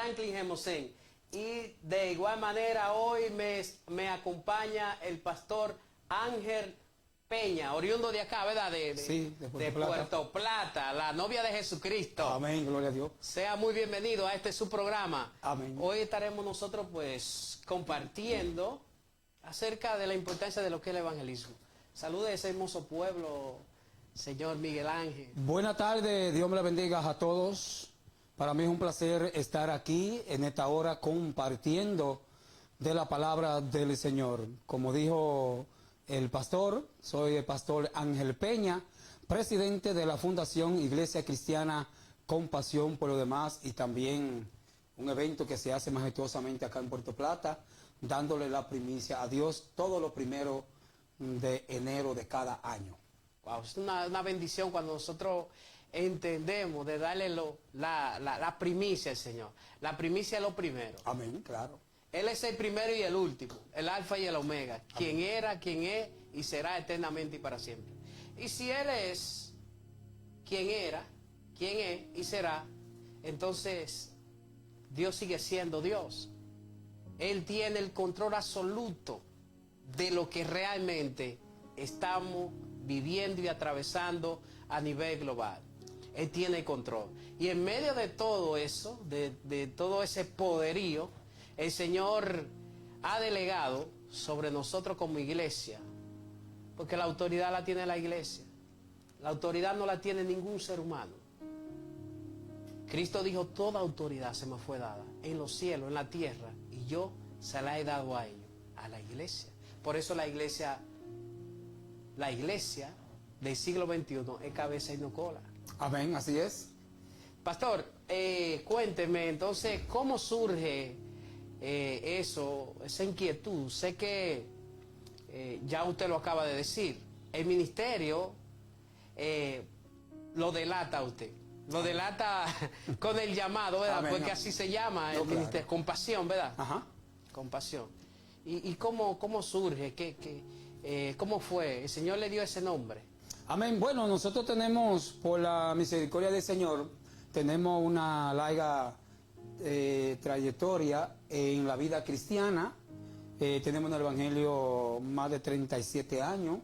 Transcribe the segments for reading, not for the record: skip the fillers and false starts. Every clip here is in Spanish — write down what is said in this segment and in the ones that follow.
Franklin Gemosén. Y de igual manera hoy me acompaña el pastor Ángel Peña, oriundo de acá, ¿verdad? De Puerto Plata, la novia de Jesucristo. Amén, gloria a Dios. Sea muy bienvenido a su programa. Amén. Hoy estaremos nosotros pues compartiendo acerca de la importancia de lo que es el evangelismo. Salude a ese hermoso pueblo, señor Miguel Ángel. Buenas tardes, Dios me la bendiga a todos. Para mí es un placer estar aquí en esta hora compartiendo de la palabra del Señor. Como dijo el pastor, soy el pastor Ángel Peña, presidente de la Fundación Iglesia Cristiana Compasión por los Demás, y también un evento que se hace majestuosamente acá en Puerto Plata, dándole la primicia a Dios todo lo primero de enero de cada año. Wow, es una bendición cuando nosotros entendemos de darle la primicia al Señor. La primicia es lo primero. Amén, claro. Él es el primero y el último, el alfa y el omega, quien era, quien es y será eternamente y para siempre. Y si Él es quien era, quien es y será, entonces Dios sigue siendo Dios. Él tiene el control absoluto de lo que realmente estamos viviendo y atravesando a nivel global. Él tiene el control. Y en medio de todo eso, de todo ese poderío, el Señor ha delegado sobre nosotros como iglesia, porque la autoridad la tiene la iglesia. La autoridad no la tiene ningún ser humano. Cristo dijo, toda autoridad se me fue dada en los cielos, en la tierra, y yo se la he dado a ellos, a la iglesia. Por eso la iglesia del siglo XXI es cabeza y no cola. Amén, así es. Pastor, cuénteme entonces, ¿cómo surge esa inquietud? Sé que ya usted lo acaba de decir, el ministerio lo delata a usted, lo delata con el llamado, ¿verdad? Amén, Porque amén. así se llama, No, ministerio, claro. compasión, ¿verdad? Ajá. Compasión. ¿Y cómo surge? ¿Cómo fue? ¿El Señor le dio ese nombre? Amén. Bueno, nosotros tenemos, por la misericordia del Señor, tenemos una larga trayectoria en la vida cristiana. Tenemos en el Evangelio más de 37 años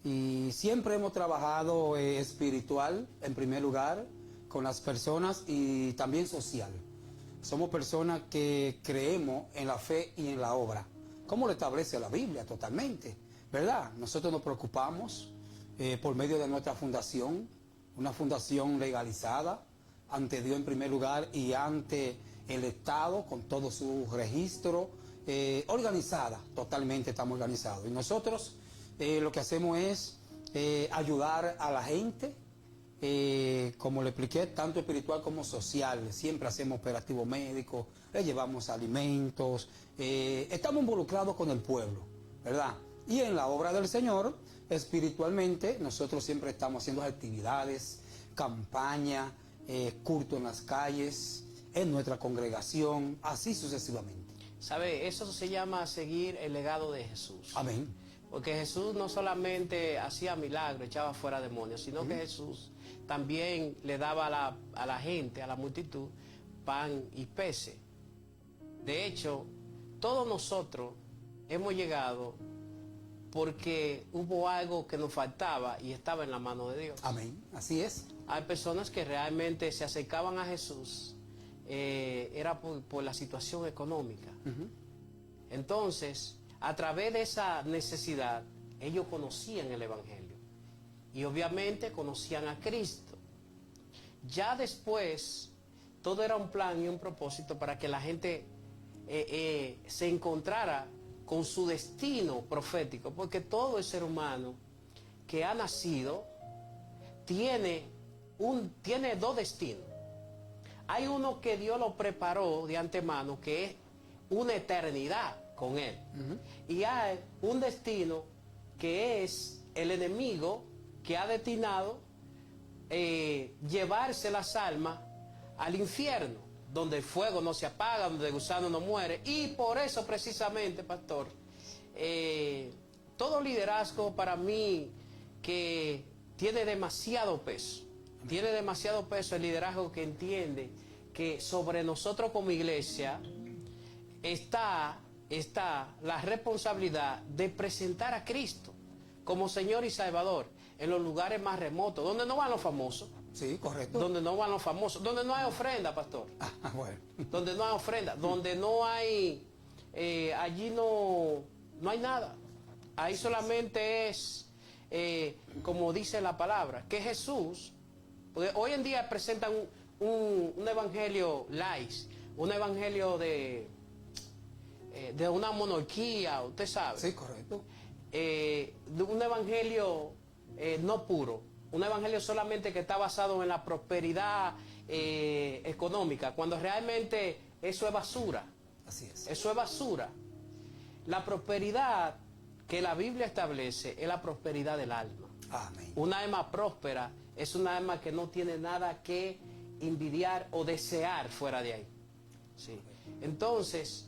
y siempre hemos trabajado espiritual, en primer lugar, con las personas y también social. Somos personas que creemos en la fe y en la obra, como lo establece la Biblia totalmente, ¿verdad? Nosotros nos preocupamos por medio de nuestra fundación, una fundación legalizada ante Dios en primer lugar y ante el Estado con todo su registro, organizada, totalmente estamos organizados. Y nosotros lo que hacemos es ayudar a la gente, como le expliqué, tanto espiritual como social. Siempre hacemos operativos médicos, le llevamos alimentos, estamos involucrados con el pueblo, ¿verdad? Y en la obra del Señor, espiritualmente, nosotros siempre estamos haciendo actividades, campaña, culto en las calles, en nuestra congregación, así sucesivamente. ¿Sabe? Eso se llama seguir el legado de Jesús. Amén. Porque Jesús no solamente hacía milagros, echaba fuera demonios, sino que Jesús también le daba a la gente, a la multitud, pan y peces. De hecho, todos nosotros hemos llegado porque hubo algo que nos faltaba y estaba en la mano de Dios. Amén, así es. Hay personas que realmente se acercaban a Jesús, era por la situación económica. Entonces, a través de esa necesidad, ellos conocían el Evangelio y obviamente conocían a Cristo. Ya después, todo era un plan y un propósito para que la gente se encontrara con su destino profético, porque todo el ser humano que ha nacido tiene dos destinos. Hay uno que Dios lo preparó de antemano, que es una eternidad con Él. Y hay un destino que es el enemigo que ha destinado llevarse las almas al infierno, donde el fuego no se apaga, donde el gusano no muere. Y por eso precisamente, pastor, todo liderazgo para mí que tiene demasiado peso el liderazgo que entiende que sobre nosotros como iglesia está la responsabilidad de presentar a Cristo como Señor y Salvador en los lugares más remotos, donde no van los famosos. Sí, correcto. Donde no van los famosos, donde no hay ofrenda, pastor. Ah, bueno. Donde no hay ofrenda, donde no hay, allí no hay nada. Ahí solamente es, como dice la palabra, que Jesús, porque hoy en día presentan un evangelio light, un evangelio de una monarquía, usted sabe. Sí, correcto. De un evangelio no puro, un evangelio solamente que está basado en la prosperidad económica, cuando realmente eso es basura. Así es. Eso es basura. La prosperidad que la Biblia establece es la prosperidad del alma. Amén. Una alma próspera es una alma que no tiene nada que envidiar o desear fuera de ahí. Sí. Entonces,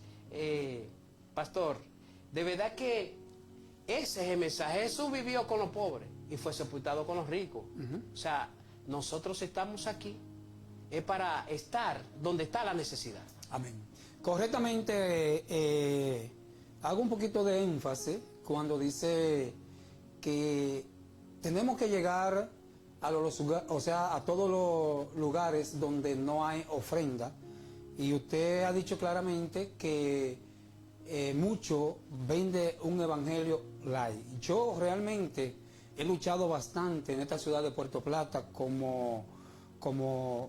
pastor, de verdad que ese es el mensaje. Jesús vivió con los pobres y fue sepultado con los ricos. O sea, nosotros estamos aquí es para estar donde está la necesidad. Amén. Correctamente, hago un poquito de énfasis cuando dice que tenemos que llegar a a todos los lugares donde no hay ofrenda. Y usted ha dicho claramente que mucho vende un evangelio light. Yo realmente he luchado bastante en esta ciudad de Puerto Plata como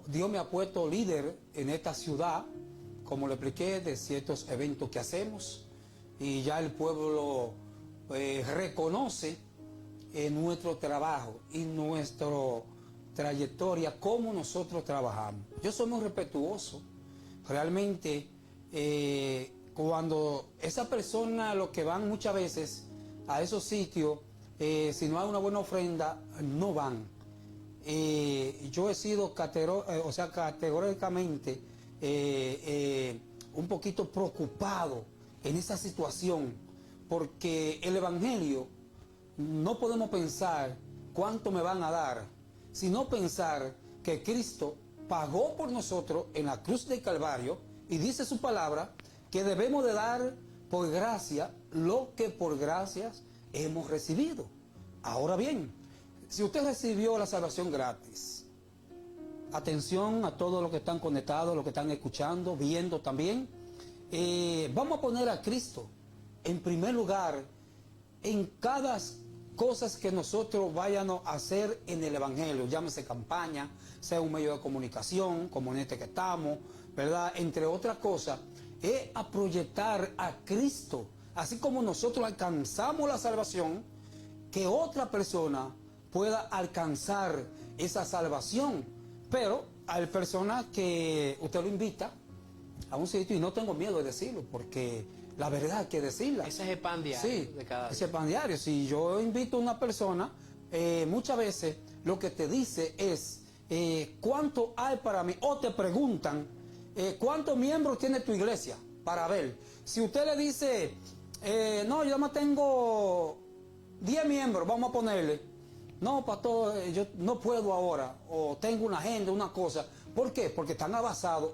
Dios me ha puesto líder en esta ciudad, como le expliqué, de ciertos eventos que hacemos, y ya el pueblo reconoce nuestro trabajo y nuestra trayectoria, cómo nosotros trabajamos. Yo soy muy respetuoso, realmente, cuando esa persona, los que van muchas veces a esos sitios, si no hay una buena ofrenda, no van. Yo he sido categóricamente un poquito preocupado en esa situación, porque el evangelio no podemos pensar cuánto me van a dar, sino pensar que Cristo pagó por nosotros en la cruz del Calvario, y dice su palabra que debemos de dar por gracia lo que por gracias hemos recibido. Ahora bien, si usted recibió la salvación gratis, atención a todos los que están conectados, los que están escuchando, viendo también, vamos a poner a Cristo en primer lugar en cada cosas que nosotros vayamos a hacer en el evangelio, llámese campaña, sea un medio de comunicación como en este que estamos, ¿verdad? Entre otras cosas, es a proyectar a Cristo, así como nosotros alcanzamos la salvación, que otra persona pueda alcanzar esa salvación. Pero hay personas que usted lo invita a un sitio, y no tengo miedo de decirlo, porque la verdad hay que decirla. Ese es el pan diario, sí, de cada día. Ese pan diario. Si yo invito a una persona, muchas veces lo que te dice es ¿cuánto hay para mí? O te preguntan ¿cuántos miembros tiene tu iglesia? Para ver. Si usted le dice no, yo más tengo 10 miembros, vamos a ponerle. No, pastor, yo no puedo ahora, o tengo una agenda, una cosa. ¿Por qué? Porque están basados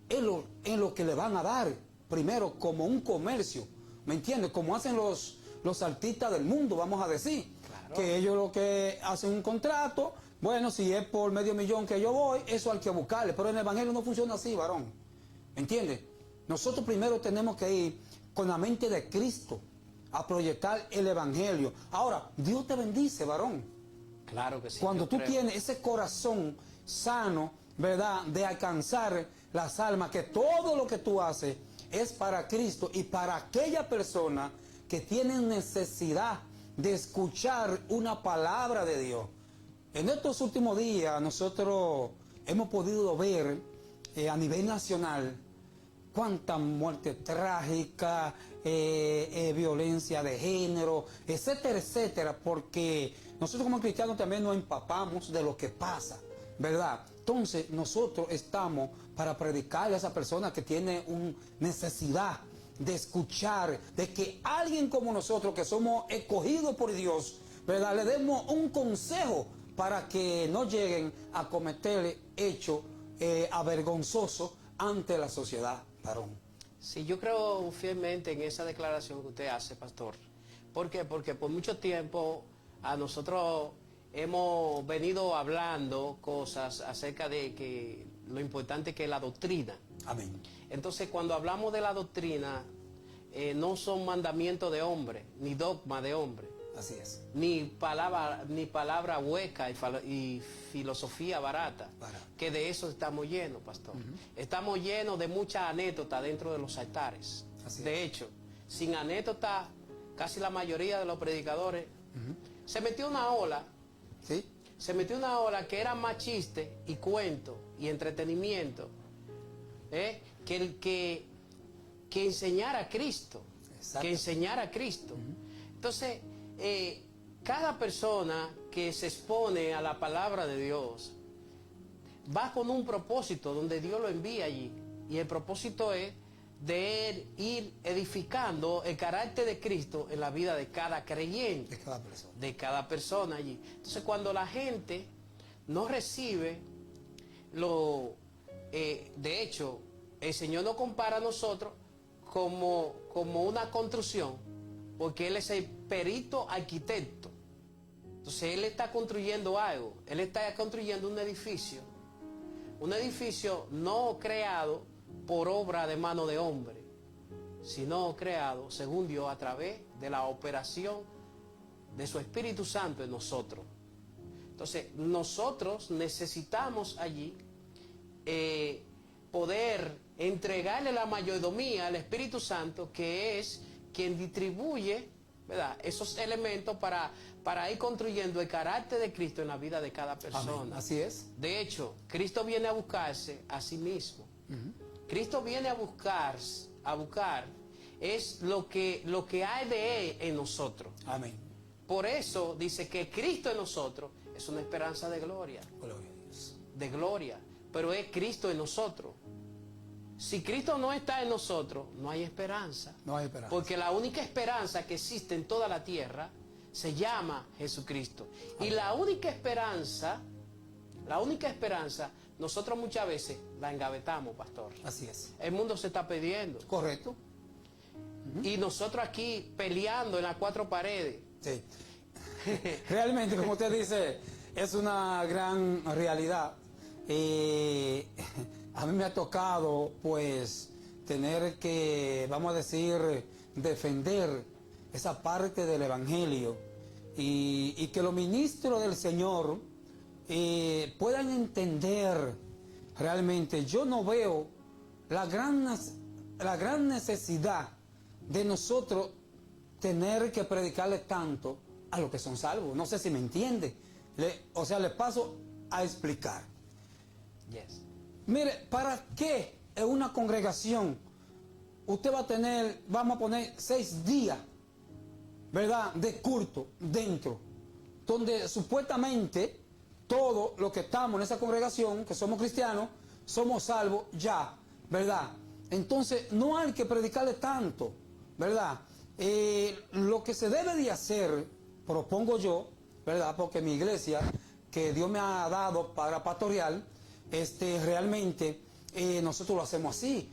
en lo que le van a dar, primero, como un comercio, ¿me entiendes? Como hacen los artistas del mundo, vamos a decir. Claro. Que ellos lo que hacen un contrato, bueno, si es por $500,000 que yo voy, eso hay que buscarle, pero en el evangelio no funciona así, varón, ¿me entiendes? Nosotros primero tenemos que ir con la mente de Cristo a proyectar el evangelio. Ahora, Dios te bendice, varón. Claro que sí. Cuando tú tienes ese corazón sano, ¿verdad?, de alcanzar las almas, que todo lo que tú haces es para Cristo y para aquella persona que tiene necesidad de escuchar una palabra de Dios. En estos últimos días nosotros hemos podido ver a nivel nacional cuánta muerte trágica, violencia de género, etcétera, etcétera, porque nosotros como cristianos también nos empapamos de lo que pasa, ¿verdad? Entonces nosotros estamos para predicarle a esa persona que tiene una necesidad de escuchar, de que alguien como nosotros, que somos escogidos por Dios, ¿verdad?, le demos un consejo para que no lleguen a cometer hechos avergonzoso ante la sociedad, varón. Sí, yo creo fielmente en esa declaración que usted hace, pastor. ¿Por qué? Porque por mucho tiempo a nosotros hemos venido hablando cosas acerca de que lo importante que es la doctrina. Amén. Entonces, cuando hablamos de la doctrina, no son mandamientos de hombre, ni dogma de hombre, Así es. ni palabra hueca y filosofía barata, que de eso estamos llenos, pastor. Estamos llenos de muchas anécdotas dentro de los altares. Así de es. hecho, sin anécdotas, casi la mayoría de los predicadores se metió una ola. ¿Sí? Se metió una ola que era más chiste y cuento y entretenimiento que enseñar a Cristo. Exacto. Que enseñar a Cristo. Entonces, cada persona que se expone a la palabra de Dios va con un propósito donde Dios lo envía allí. Y el propósito es de ir edificando el carácter de Cristo en la vida de cada creyente, de cada persona allí. Entonces, cuando la gente no recibe de hecho, el Señor nos compara a nosotros como una construcción, porque Él es el perito arquitecto. Entonces Él está construyendo algo, Él está construyendo un edificio no creado por obra de mano de hombre, sino creado según Dios a través de la operación de su Espíritu Santo en nosotros. Entonces nosotros necesitamos allí poder entregarle la mayordomía al Espíritu Santo, que es quien distribuye, ¿verdad?, esos elementos para ir construyendo el carácter de Cristo en la vida de cada persona. Amén. Así es. De hecho, Cristo viene a buscarse a sí mismo. Cristo viene a buscar es lo que hay de Él en nosotros. Amén. Por eso dice que Cristo en nosotros es una esperanza de gloria. Gloria a Dios. De gloria. Pero es Cristo en nosotros. Si Cristo no está en nosotros, no hay esperanza. No hay esperanza. Porque la única esperanza que existe en toda la tierra se llama Jesucristo. Amén. Y la única esperanza, nosotros muchas veces la engavetamos, pastor. Así es. El mundo se está perdiendo. Correcto. Y nosotros aquí peleando en las cuatro paredes. Sí. Realmente, como usted dice, es una gran realidad. A mí me ha tocado, pues, tener que, vamos a decir, defender esa parte del Evangelio y que los ministros del Señor puedan entender realmente. Yo no veo la gran necesidad de nosotros tener que predicarle tanto a los que son salvos. No sé si me entiende. O sea, le paso a explicar. Yes. Mire, ¿para qué en una congregación usted va a tener, vamos a poner 6 días, ¿verdad?, de culto dentro, donde supuestamente todos los que estamos en esa congregación, que somos cristianos, somos salvos ya, ¿verdad? Entonces no hay que predicarle tanto, ¿verdad? Lo que se debe de hacer, propongo yo, ¿verdad?, porque mi iglesia, que Dios me ha dado para pastorear, realmente nosotros lo hacemos así.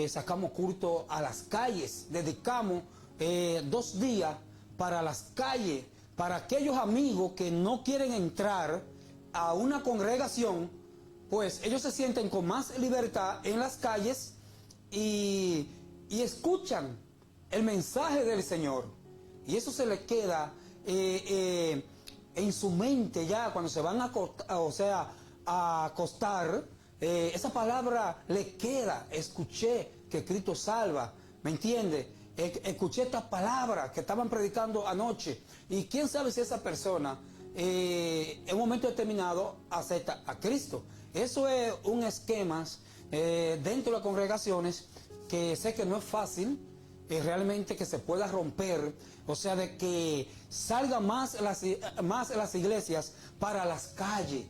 Sacamos culto a las calles, dedicamos 2 días para las calles, para aquellos amigos que no quieren entrar a una congregación, pues ellos se sienten con más libertad en las calles y escuchan el mensaje del Señor, y eso se les queda en su mente ya cuando se van a acostar. Esa palabra le queda. Escuché que Cristo salva, ¿me entiende? Escuché estas palabras que estaban predicando anoche, y quién sabe si esa persona en un momento determinado acepta a Cristo. Eso es un esquema dentro de las congregaciones que sé que no es fácil realmente que se pueda romper, o sea, de que salgan más las iglesias para las calles,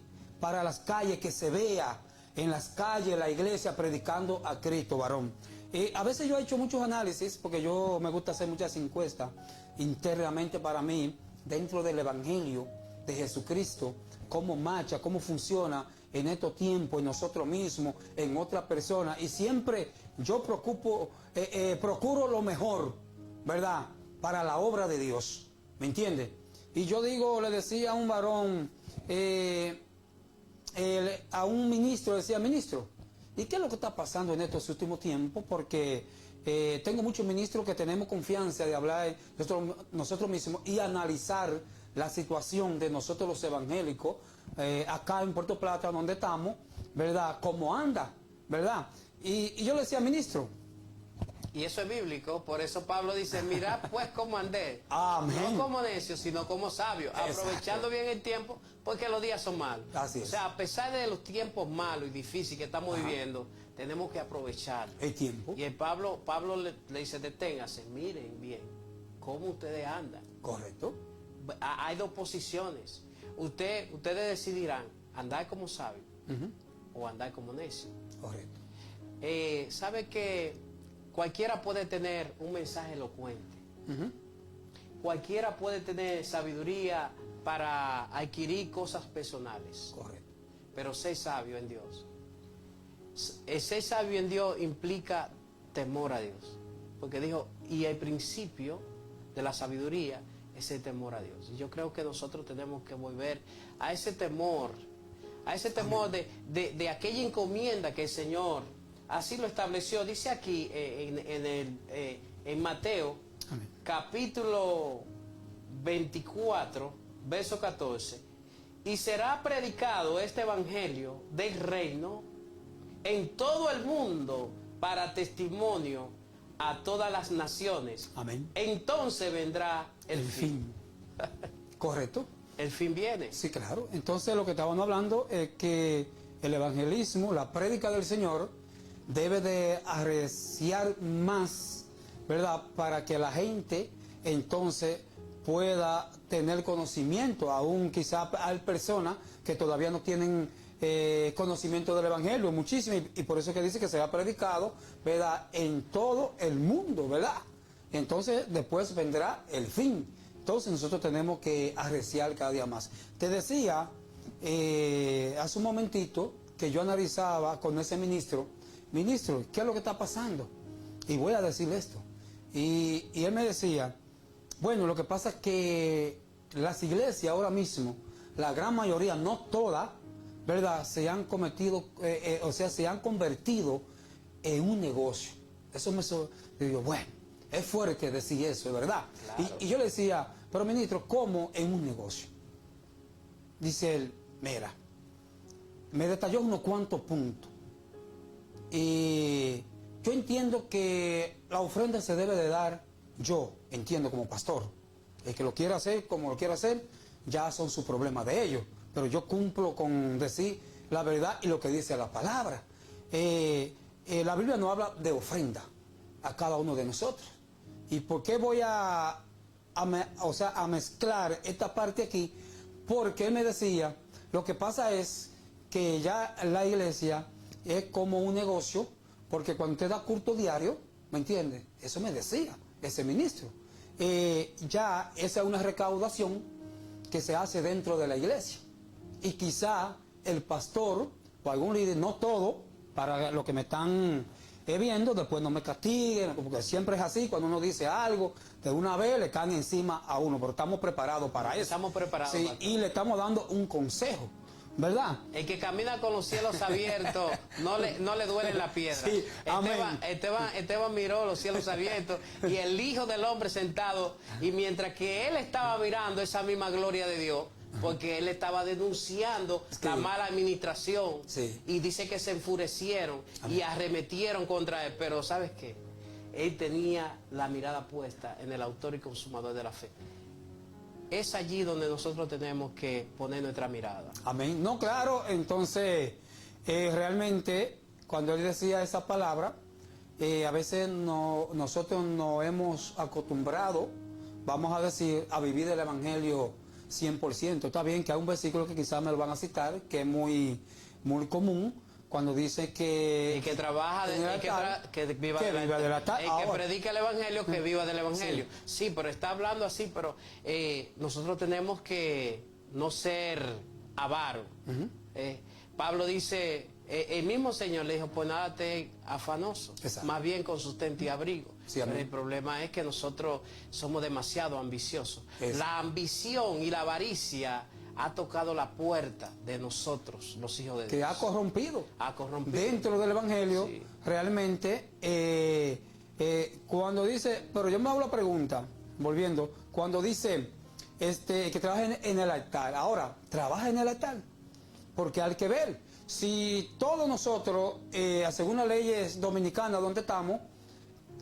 que se vea en las calles la iglesia predicando a Cristo, varón. A veces yo he hecho muchos análisis, porque yo me gusta hacer muchas encuestas internamente para mí, dentro del Evangelio de Jesucristo, cómo marcha, cómo funciona en estos tiempos, en nosotros mismos, en otra persona. Y siempre yo procuro lo mejor, ¿verdad? Para la obra de Dios, ¿me entiende? Y yo digo, le decía a un varón, a un ministro, decía, ministro, ¿y qué es lo que está pasando en estos últimos tiempos? Porque tengo muchos ministros que tenemos confianza de hablar nosotros mismos y analizar la situación de nosotros los evangélicos, acá en Puerto Plata, donde estamos, ¿verdad? ¿Cómo anda? ¿Verdad? Y yo le decía, ministro. Y eso es bíblico, por eso Pablo dice, mirad pues cómo andé, Amén. no como necios, sino como sabios, aprovechando bien el tiempo, porque los días son malos. Así es. O sea, a pesar de los tiempos malos y difíciles que estamos viviendo, tenemos que aprovechar El tiempo. Y Pablo le dice, deténgase, miren bien cómo ustedes andan. Correcto. Hay dos posiciones. Ustedes decidirán andar como sabios o andar como necios. Correcto. ¿Sabe que cualquiera puede tener un mensaje elocuente? Cualquiera puede tener sabiduría para adquirir cosas personales. Correcto. Pero ser sabio en Dios. Ser sabio en Dios implica temor a Dios. Porque dijo, y el principio de la sabiduría es el temor a Dios. Y yo creo que nosotros tenemos que volver a ese temor de aquella encomienda que el Señor así lo estableció. Dice aquí en Mateo, amén, capítulo 24, verso 14, y será predicado este evangelio del reino en todo el mundo para testimonio a todas las naciones. Amén. Entonces vendrá el fin. Correcto. El fin viene. Sí, claro. Entonces lo que estábamos hablando es que el evangelismo, la prédica del Señor, debe de arreciar más, ¿verdad? Para que la gente entonces pueda tener conocimiento, aún quizá hay personas que todavía no tienen conocimiento del Evangelio, muchísimo, y por eso es que dice que se ha predicado, ¿verdad? En todo el mundo, ¿verdad? Entonces después vendrá el fin. Entonces nosotros tenemos que arreciar cada día más. Te decía hace un momentito que yo analizaba con ese ministro, ¿qué es lo que está pasando? Y voy a decirle esto. Y él me decía, bueno, lo que pasa es que las iglesias ahora mismo, la gran mayoría, no todas, ¿verdad? Se han convertido en un negocio. Eso me digo, bueno, es fuerte decir eso, ¿verdad? Claro. Y yo le decía, pero ministro, ¿cómo en un negocio? Dice él, mira, me detalló unos cuantos puntos. Y yo entiendo que la ofrenda se debe de dar, yo entiendo como pastor. El que lo quiera hacer como lo quiera hacer, ya son sus problemas de ellos. Pero yo cumplo con decir la verdad y lo que dice la palabra. La Biblia no habla de ofrenda a cada uno de nosotros. ¿Y por qué voy a mezclar esta parte aquí? Porque él me decía, lo que pasa es que ya la iglesia es como un negocio, porque cuando usted da culto diario, ¿me entiende? Eso me decía ese ministro. Ya esa es una recaudación que se hace dentro de la iglesia. Y quizá el pastor o algún líder, no todo, para los que me están viendo, después no me castiguen, porque siempre es así, cuando uno dice algo, de una vez le caen encima a uno, pero estamos preparados para eso. Estamos preparados. Sí, y le estamos dando un consejo, ¿verdad? El que camina con los cielos abiertos, no le duele la piedra. Sí, Esteban miró los cielos abiertos y el Hijo del Hombre sentado, y mientras que él estaba mirando esa misma gloria de Dios, porque él estaba denunciando la mala administración, y dice que se enfurecieron y arremetieron contra él, pero ¿sabes qué? Él tenía la mirada puesta en el autor y consumador de la fe. Es allí donde nosotros tenemos que poner nuestra mirada. Amén. No, claro, entonces realmente cuando él decía esa palabra, a veces nosotros nos hemos acostumbrado, vamos a decir, a vivir el Evangelio 100%. Está bien que hay un versículo que quizás me lo van a citar, que es muy, muy común, cuando dice que... El que trabaja, que viva del altar. El que predica el Evangelio, que viva del Evangelio. Sí, pero está hablando así, pero nosotros tenemos que no ser avaros. Pablo dice, el mismo Señor le dijo, pues nada esté afanoso, Exacto. más bien con sustento y abrigo. Sí, pero amén. el problema es que nosotros somos demasiado ambiciosos. Eso. La ambición y la avaricia ha tocado la puerta de nosotros, los hijos de Dios. Que ha corrompido. Ha corrompido. Dentro del Evangelio, Sí. realmente, cuando dice, pero yo me hago la pregunta, volviendo, cuando dice que trabaja en el altar, ahora, ¿trabaja en el altar? Porque hay que ver, si todos nosotros, según las leyes dominicanas donde estamos,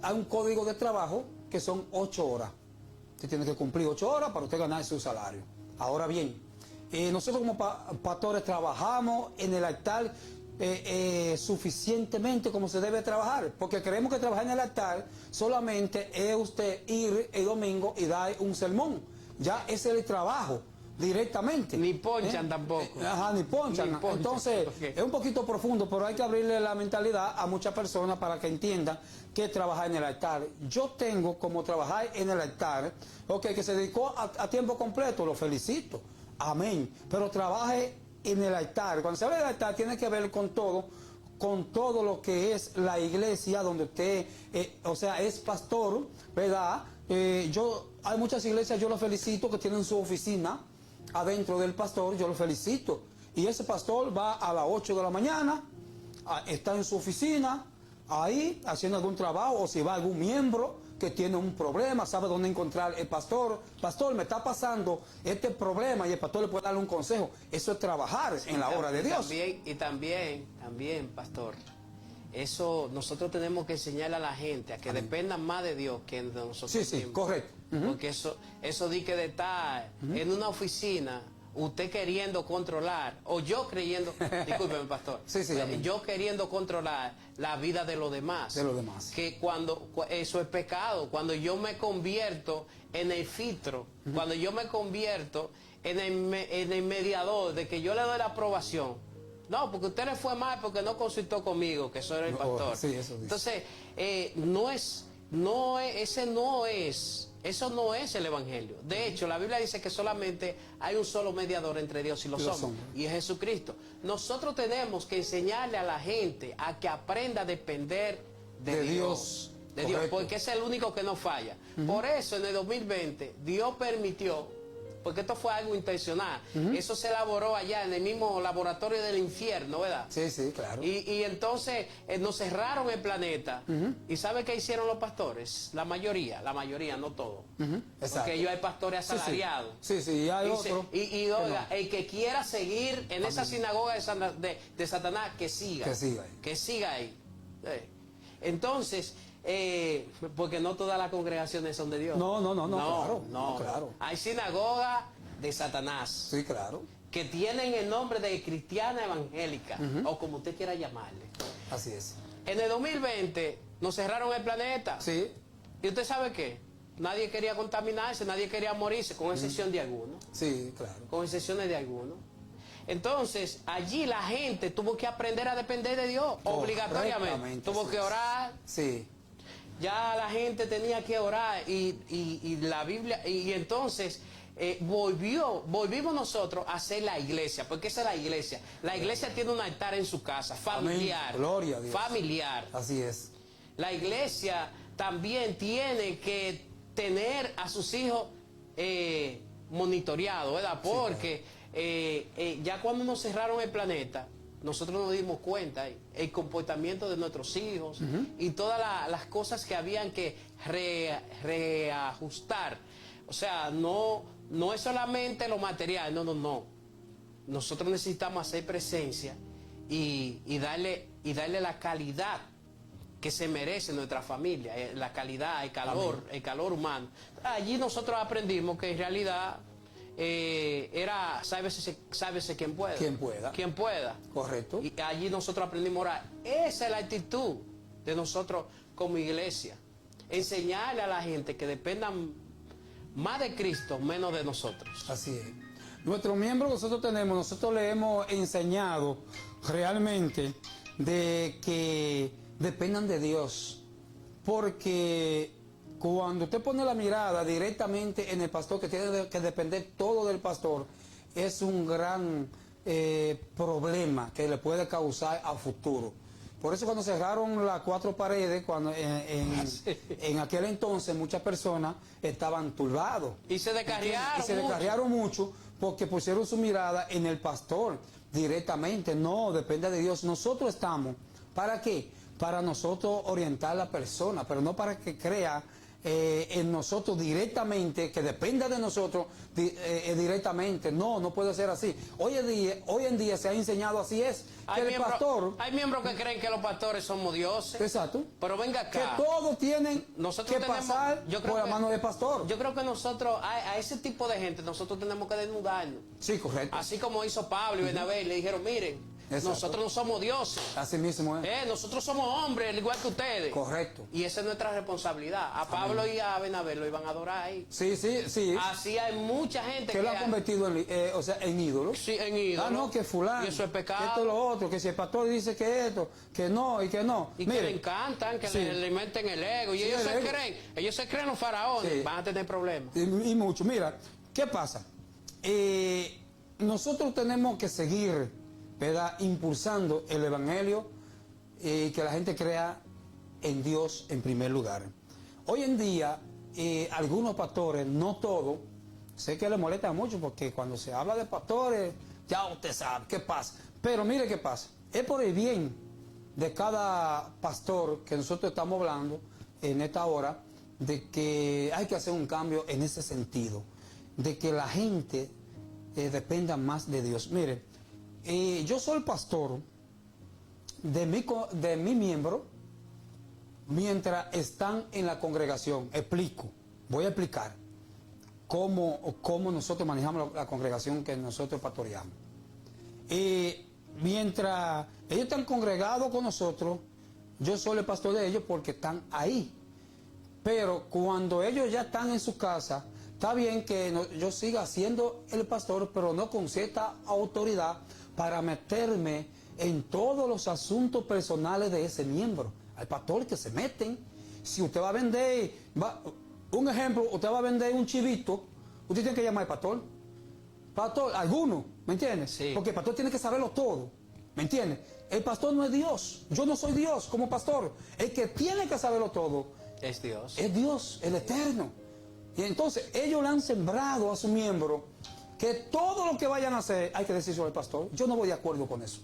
hay un código de trabajo que son 8 horas. Usted tiene que cumplir 8 horas para usted ganar su salario. Ahora bien, nosotros como pastores trabajamos en el altar suficientemente como se debe trabajar, porque creemos que trabajar en el altar solamente es usted ir el domingo y dar un sermón. Ya ese es el trabajo directamente. Ni ponchan tampoco. Ajá, ni ponchan. Ni ponchan. Entonces, Okay. es un poquito profundo, pero hay que abrirle la mentalidad a muchas personas para que entiendan que trabajar en el altar. Yo tengo como trabajar en el altar, que se dedicó a tiempo completo, lo felicito. Amén. Pero trabaje en el altar. Cuando se habla del altar, tiene que ver con todo lo que es la iglesia donde usted, es pastor, ¿verdad? Hay muchas iglesias, yo lo felicito, que tienen su oficina adentro del pastor, yo lo felicito. Y ese pastor va a las 8 de la mañana, está en su oficina, ahí haciendo algún trabajo, o si va algún miembro que tiene un problema, sabe dónde encontrar el pastor. Pastor, me está pasando este problema, y el pastor le puede darle un consejo. Eso es trabajar en la obra de Dios. También, pastor, eso nosotros tenemos que enseñarle a la gente a que dependan más de Dios que de nosotros Sí, mismos. correcto. Porque eso de que de estar en una oficina, usted queriendo controlar, o yo creyendo, discúlpeme, pastor, Sí, amén. yo queriendo controlar la vida de los demás. De los demás. Que eso es pecado, cuando yo me convierto en el filtro, cuando yo me convierto en el mediador de que yo le doy la aprobación. No, porque usted le fue mal porque no consultó conmigo, que soy el pastor. Sí, eso dice. Entonces, eso no es el Evangelio. De hecho, la Biblia dice que solamente hay un solo mediador entre Dios y los hombres, y es Jesucristo. Nosotros tenemos que enseñarle a la gente a que aprenda a depender de Dios. De Dios, porque es el único que no falla. Por eso, en el 2020, Dios permitió, porque esto fue algo intencional, eso se elaboró allá en el mismo laboratorio del infierno, ¿verdad? Sí, claro. Y entonces nos cerraron el planeta. ¿Y sabe qué hicieron los pastores? La mayoría, no todos. Porque ellos hay pastores asalariados. Sí, hay otros. Y oiga, el que quiera seguir en esa sinagoga de Satanás, que siga. Que siga ahí. Entonces, porque no todas las congregaciones son de Dios. No, claro. Hay sinagogas de Satanás. Sí, claro. Que tienen el nombre de cristiana evangélica, o como usted quiera llamarle. Así es. En el 2020 nos cerraron el planeta. Sí. ¿Y usted sabe qué? Nadie quería contaminarse, nadie quería morirse, con excepción de algunos. Sí, claro. Con excepciones de algunos. Entonces, allí la gente tuvo que aprender a depender de Dios, obligatoriamente. Tuvo que orar. Sí. Ya la gente tenía que orar y la Biblia, y entonces volvimos nosotros a ser la iglesia, porque esa es la iglesia. La iglesia tiene un altar en su casa, familiar. Amén. Gloria a Dios. Familiar. Así es. La iglesia también tiene que tener a sus hijos monitoreados, ¿verdad? Porque ya cuando nos cerraron el planeta, nosotros nos dimos cuenta el comportamiento de nuestros hijos y todas las cosas que habían que reajustar. O sea, no es solamente lo material, no. Nosotros necesitamos hacer presencia y darle la calidad que se merece nuestra familia, la calidad, el calor humano. Allí nosotros aprendimos que en realidad era sálvese quien pueda. Quien pueda. Correcto. Y allí nosotros aprendimos a orar. Esa es la actitud de nosotros como iglesia. Enseñarle a la gente que dependan más de Cristo, menos de nosotros. Así es. Nuestros miembros nosotros le hemos enseñado realmente de que dependan de Dios. Porque cuando usted pone la mirada directamente en el pastor, que tiene que depender todo del pastor, es un gran problema que le puede causar a futuro. Por eso cuando cerraron las 4 paredes, cuando en aquel entonces muchas personas estaban turbados. Y se descarriaron. Y se descarriaron mucho porque pusieron su mirada en el pastor directamente. No, depende de Dios. Nosotros estamos, ¿para qué? Para nosotros orientar a la persona, pero no para que crea en nosotros directamente, que dependa de nosotros directamente. No, no puede ser así. Hoy en día se ha enseñado así es. Que el pastor... Hay miembros que creen que los pastores somos dioses. Exacto. Pero venga acá. Que todos tienen que pasar por la mano del pastor. Yo creo que nosotros, a ese tipo de gente, nosotros tenemos que desnudarnos. Sí, correcto. Así como hizo Pablo y Bernabé, le dijeron, miren, exacto, nosotros no somos dioses. Así mismo es. Nosotros somos hombres, al igual que ustedes. Correcto. Y esa es nuestra responsabilidad. A Pablo y a Bernabé lo iban a adorar ahí. Sí. Así hay mucha gente que lo ha convertido en ídolos. Sí, en ídolos. Ah, no, que fulano. Y eso es pecado. Esto es lo otro, que si el pastor dice que esto, que no y que no. Y mire, que le encantan, que le alimenten el ego. Y ellos se creen los faraones. Van a tener problemas. Y mucho. Mira, ¿qué pasa? Nosotros tenemos que seguir, ¿verdad?, impulsando el evangelio y que la gente crea en Dios en primer lugar. Hoy en día, algunos pastores, no todos, sé que les molesta mucho porque cuando se habla de pastores, ya usted sabe qué pasa. Pero mire qué pasa. Es por el bien de cada pastor que nosotros estamos hablando en esta hora, de que hay que hacer un cambio en ese sentido, de que la gente dependa más de Dios. Mire, yo soy pastor de mi miembro mientras están en la congregación. Voy a explicar cómo nosotros manejamos la congregación que nosotros pastoreamos. Mientras ellos están congregados con nosotros, yo soy el pastor de ellos porque están ahí. Pero cuando ellos ya están en su casa, está bien que yo siga siendo el pastor, pero no con cierta autoridad para meterme en todos los asuntos personales de ese miembro. Hay pastores que se meten. Si usted va a vender, un ejemplo, usted va a vender un chivito, usted tiene que llamar al pastor. Pastor, alguno, ¿me entiendes? Sí. Porque el pastor tiene que saberlo todo, ¿me entiendes? El pastor no es Dios, yo no soy Dios como pastor. El que tiene que saberlo todo es Dios. Es Dios, el Eterno. Y entonces ellos le han sembrado a su miembro que todo lo que vayan a hacer hay que decírselo al pastor. Yo no voy de acuerdo con eso.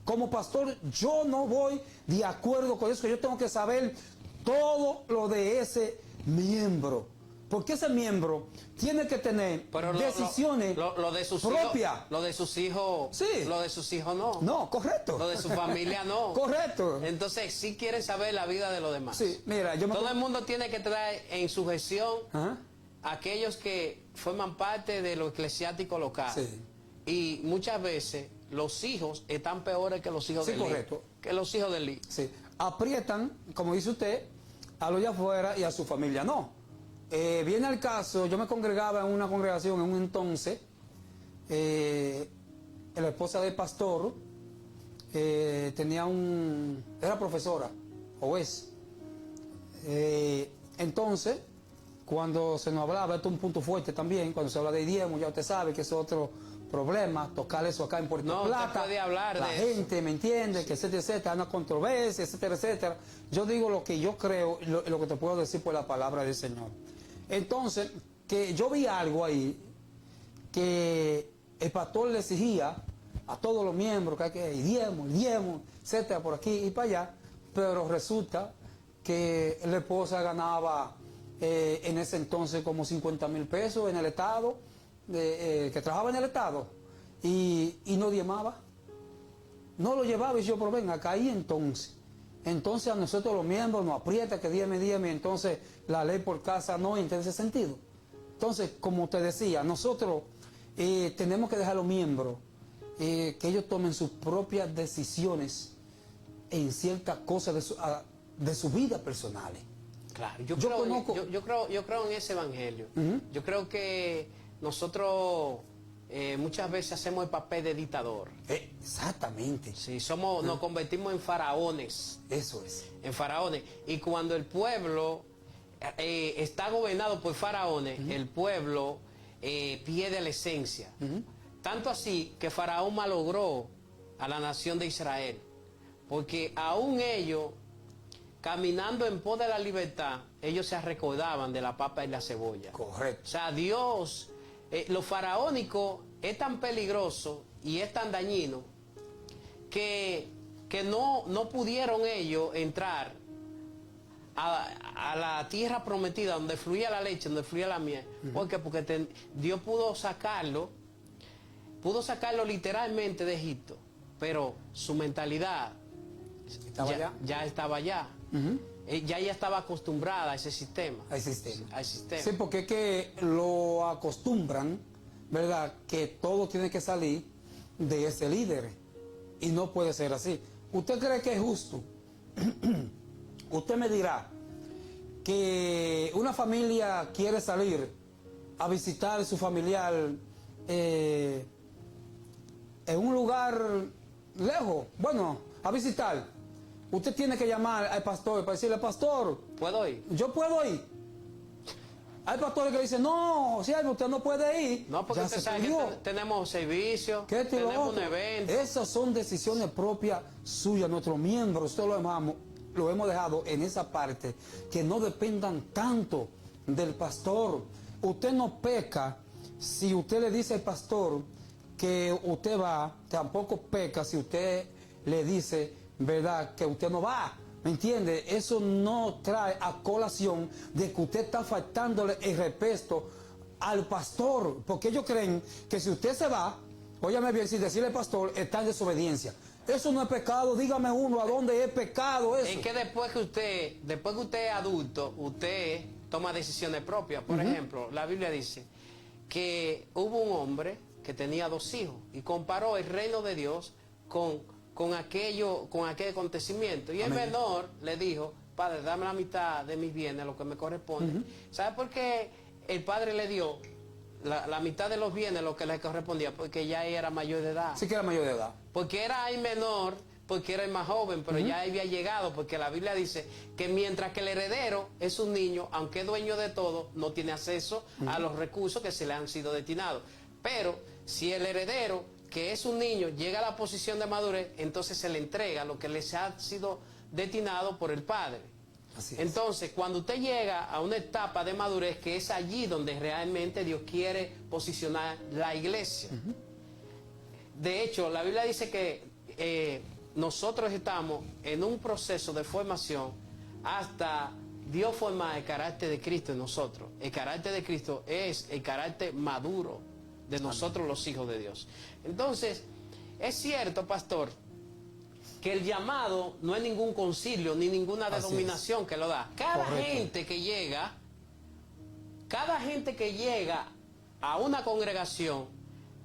Como pastor yo no voy de acuerdo con eso, que yo tengo que saber todo lo de ese miembro. Porque ese miembro tiene que tener decisiones lo de sus propias. Lo de sus hijos, sí. Lo de sus hijos no. No, correcto. Lo de su familia no. Correcto. Entonces sí quieren saber la vida de los demás. Sí, mira, todo el mundo tiene que traer en su gestión a aquellos que forman parte de lo eclesiástico local. Sí. Y muchas veces los hijos están peores que los hijos del correcto. Que los hijos del líder. Sí. Aprietan, como dice usted, a los de afuera y a su familia no. Viene al caso, yo me congregaba en una congregación en un entonces, la esposa del pastor era profesora, o es. Entonces, cuando se nos hablaba, esto es un punto fuerte también, cuando se habla de diezmo, ya usted sabe que es otro problema, tocar eso acá en Puerto Plata. Puede hablar la de gente, ¿me entiende? Que etcétera, etcétera, una controversia, etcétera, etcétera. Yo digo lo que yo creo, lo que te puedo decir por la palabra del Señor. Entonces, que yo vi algo ahí, que el pastor le exigía a todos los miembros que hay que diezmo, etcétera, por aquí y para allá, pero resulta que la esposa ganaba en ese entonces como 50,000 pesos en el Estado, que trabajaba en el Estado, y no diezmaba, no lo llevaba, y yo, pero ven, acá ahí entonces a nosotros los miembros nos aprieta que diezme, y entonces la ley por casa no entra en ese sentido. Entonces, como te decía, nosotros tenemos que dejar a los miembros que ellos tomen sus propias decisiones en ciertas cosas de su vida personales. Claro, yo creo en ese evangelio. Yo creo que nosotros muchas veces hacemos el papel de dictador. Exactamente. Sí, nos convertimos en faraones. Eso es. En faraones. Y cuando el pueblo está gobernado por faraones, el pueblo pierde la esencia. Tanto así que Faraón malogró a la nación de Israel, porque aún ellos, caminando en pos de la libertad, ellos se recordaban de la papa y la cebolla. Correcto. O sea, Dios, lo faraónico es tan peligroso y es tan dañino que no pudieron ellos entrar a la tierra prometida donde fluía la leche, donde fluía la miel. ¿Por qué? Porque Dios pudo sacarlo literalmente de Egipto, pero su mentalidad ya estaba allá. Ya ella estaba acostumbrada a ese sistema. Al sistema. Al sistema. Sí, porque es que lo acostumbran, ¿verdad? Que todo tiene que salir de ese líder. Y no puede ser así. ¿Usted cree que es justo? Usted me dirá que una familia quiere salir a visitar a su familiar en un lugar lejos. Bueno, a visitar. Usted tiene que llamar al pastor para decirle, pastor, ¿puedo ir? Yo puedo ir. Hay pastores que dicen, no, siervo, usted no puede ir. No, porque usted sabe que tenemos servicio, tenemos un evento. Esas son decisiones propias suyas, nuestros miembros, usted lo hemos dejado en esa parte, que no dependan tanto del pastor. Usted no peca si usted le dice al pastor que usted va, tampoco peca si usted le dice, ¿verdad?, que usted no va. ¿Me entiende? Eso no trae a colación de que usted está faltándole el respeto al pastor, porque ellos creen que si usted se va, óyame bien, si decirle al pastor, está en desobediencia. Eso no es pecado, dígame uno, ¿a dónde es pecado eso? Es que después que usted es adulto, usted toma decisiones propias. Por ejemplo, la Biblia dice que hubo un hombre que tenía 2 hijos y comparó el reino de Dios con aquel acontecimiento. Y el menor le dijo, padre, dame la mitad de mis bienes, lo que me corresponde. ¿Sabe por qué el padre le dio la mitad de los bienes, lo que le correspondía? Porque ya era mayor de edad. Sí que era mayor de edad. Porque era el menor, porque era el más joven, pero ya había llegado, porque la Biblia dice que mientras que el heredero es un niño, aunque es dueño de todo, no tiene acceso a los recursos que se le han sido destinados. Pero si el heredero, que es un niño, llega a la posición de madurez, entonces se le entrega lo que les ha sido destinado por el padre. Así es. Entonces, cuando usted llega a una etapa de madurez, que es allí donde realmente Dios quiere posicionar la iglesia. De hecho, la Biblia dice que nosotros estamos en un proceso de formación hasta Dios formar el carácter de Cristo en nosotros. El carácter de Cristo es el carácter maduro de nosotros, los hijos de Dios. Entonces, es cierto, pastor, que el llamado no es ningún concilio ni ninguna denominación que lo da. Cada gente que llega a una congregación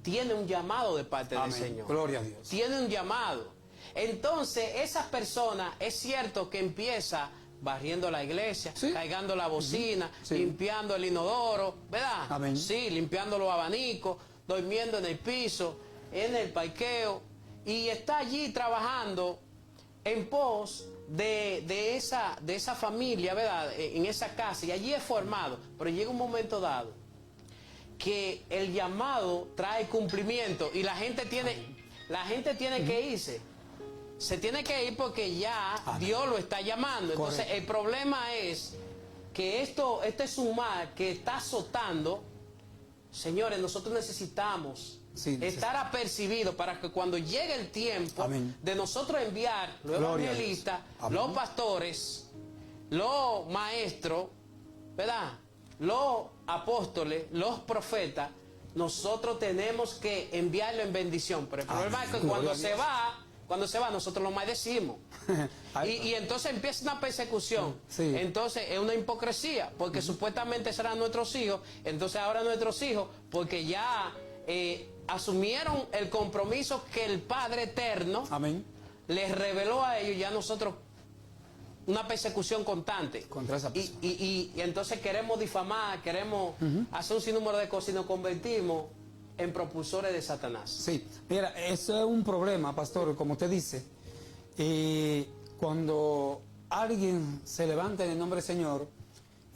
tiene un llamado de parte del Señor. Gloria a Dios. Tiene un llamado. Entonces, esas personas, es cierto que empieza barriendo la iglesia, cargando la bocina, limpiando el inodoro, ¿verdad? Amén. Sí, limpiando los abanicos, durmiendo en el piso, en el parqueo, y está allí trabajando en pos de esa familia, ¿verdad? En esa casa, y allí es formado, pero llega un momento dado que el llamado trae cumplimiento y la gente tiene que irse. Se tiene que ir porque ya Dios lo está llamando. Entonces, el problema es que este es un mal que está azotando. Señores, nosotros necesitamos estar apercibidos para que cuando llegue el tiempo de nosotros enviar los evangelistas, los pastores, los maestros, ¿verdad?, los apóstoles, los profetas, nosotros tenemos que enviarlo en bendición. Pero el problema es que cuando se va, nosotros lo maldecimos. y entonces empieza una persecución. Entonces es una hipocresía, porque supuestamente serán nuestros hijos. Entonces ahora nuestros hijos, porque ya asumieron el compromiso que el Padre Eterno les reveló a ellos, ya nosotros una persecución constante contra esa persona. Y entonces queremos difamar, queremos hacer un sinnúmero de cosas y nos convertimos en propulsores de Satanás. Sí, mira, eso es un problema, pastor, como usted dice. Cuando alguien se levanta en el nombre del Señor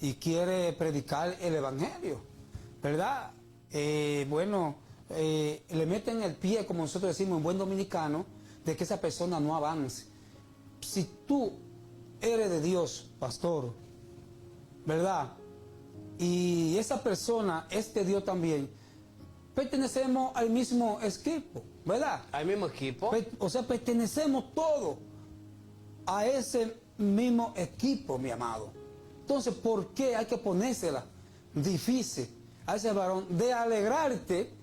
y quiere predicar el Evangelio, ¿verdad? le meten el pie, como nosotros decimos en buen dominicano, de que esa persona no avance. Si tú eres de Dios, pastor, ¿verdad? Y esa persona es de Dios también, pertenecemos al mismo equipo, ¿verdad? Al mismo equipo. O sea, pertenecemos todos a ese mismo equipo, mi amado. Entonces, ¿por qué hay que ponérsela difícil a ese varón? De alegrarte,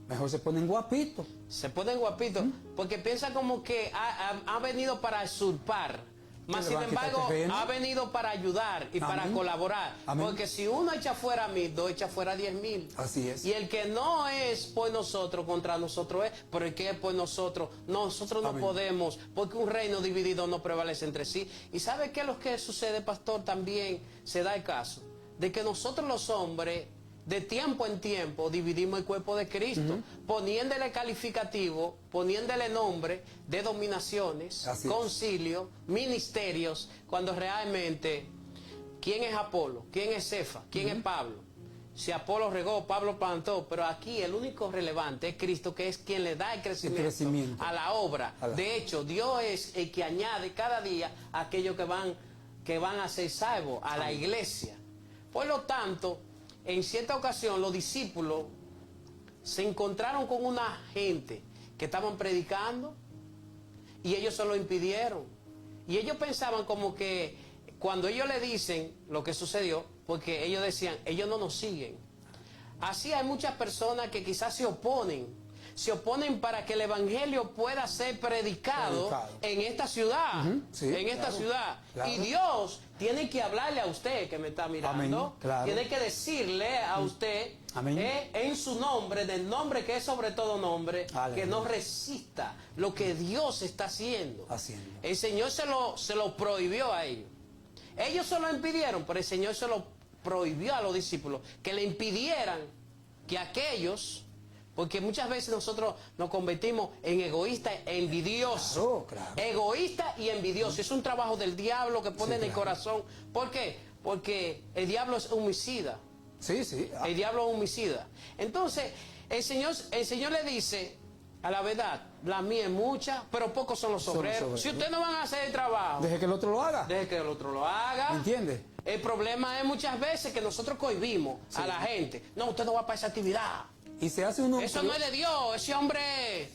mejor se ponen guapitos. Se ponen guapitos, porque piensa como que ha venido para usurpar. Más sin embargo, ha venido para ayudar y para colaborar. Amén. Porque si uno echa fuera 1,000, 2 echa fuera 10,000. Así es. Y el que no es por nosotros, contra nosotros es, pero el que es por nosotros no Amén. podemos, porque un reino dividido no prevalece entre sí. ¿Y sabe qué es lo que sucede, pastor? También se da el caso de que nosotros los hombres, de tiempo en tiempo, dividimos el cuerpo de Cristo, poniéndole calificativo, poniéndole nombre de dominaciones, concilios, ministerios, cuando realmente, ¿quién es Apolo? ¿Quién es Cefa? ¿Quién es Pablo? Si Apolo regó, Pablo plantó, pero aquí el único relevante es Cristo, que es quien le da el crecimiento a la obra. De hecho, Dios es el que añade cada día a aquellos que van a ser salvos, a la iglesia. Por lo tanto, en cierta ocasión los discípulos se encontraron con una gente que estaban predicando y ellos se lo impidieron. Y ellos pensaban como que cuando ellos le dicen lo que sucedió, porque ellos decían, ellos no nos siguen. Así hay muchas personas que quizás se oponen para que el evangelio pueda ser predicado en esta ciudad, ciudad. Claro. Y Dios tiene que hablarle a usted que me está mirando, Amén, claro. tiene que decirle a usted en su nombre, del nombre que es sobre todo nombre, que no resista lo que Dios está haciendo. El Señor se lo prohibió a ellos. Ellos se lo impidieron, pero el Señor se lo prohibió a los discípulos, que le impidieran que aquellos... Porque muchas veces nosotros nos convertimos en egoístas e envidiosos. Claro. Egoístas y envidiosos. Es un trabajo del diablo que pone en el corazón. ¿Por qué? Porque el diablo es homicida. El diablo es homicida. Entonces, el Señor le dice, a la verdad, la mía es mucha, pero pocos son los obreros. Si ustedes no van a hacer el trabajo, deje que el otro lo haga. Deje que el otro lo haga. ¿Me entiende? El problema es muchas veces que nosotros cohibimos a la gente. No, usted no va para esa actividad. Y se hace uno... Eso no es de Dios, ese hombre